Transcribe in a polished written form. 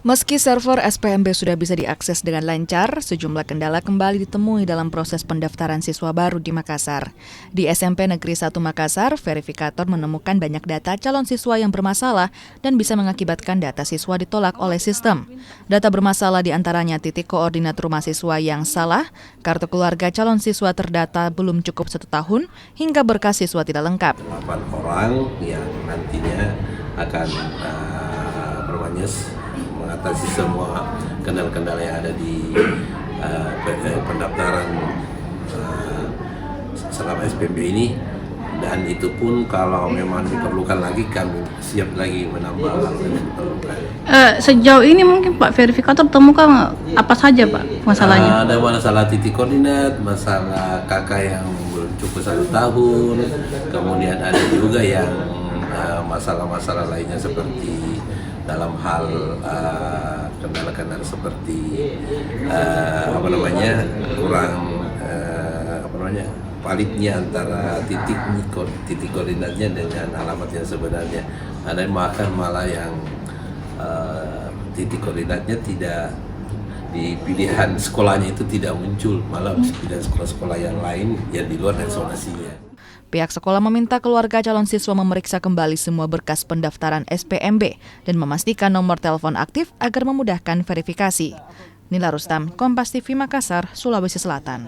Meski server SPMB sudah bisa diakses dengan lancar, sejumlah kendala kembali ditemui dalam proses pendaftaran siswa baru di Makassar. Di SMP Negeri 1 Makassar, verifikator menemukan banyak data calon siswa yang bermasalah dan bisa mengakibatkan data siswa ditolak oleh sistem. Data bermasalah diantaranya titik koordinat rumah siswa yang salah, kartu keluarga calon siswa terdata belum cukup 1 tahun, hingga berkas siswa tidak lengkap. 8 orang yang nantinya akan mengatasi semua kendala-kendala yang ada di pendaftaran selama SPMB ini, dan itu pun kalau memang diperlukan lagi kami siap lagi menambah hal yang diperlukan. Sejauh ini mungkin Pak verifikator temukan apa saja Pak masalahnya? Ada masalah titik koordinat, masalah kakak yang belum cukup 1 tahun, kemudian ada juga yang masalah-masalah lainnya seperti dalam hal kendala-kendala seperti validnya antara titik koordinatnya dengan alamat yang sebenarnya. Ada yang malah yang titik koordinatnya tidak di pilihan sekolahnya itu tidak muncul, malah pilihan sekolah-sekolah yang lain yang di luar dari zonasinya. Pihak sekolah meminta keluarga calon siswa memeriksa kembali semua berkas pendaftaran SPMB dan memastikan nomor telepon aktif agar memudahkan verifikasi. Nila Rustam, Kompas TV Makassar, Sulawesi Selatan.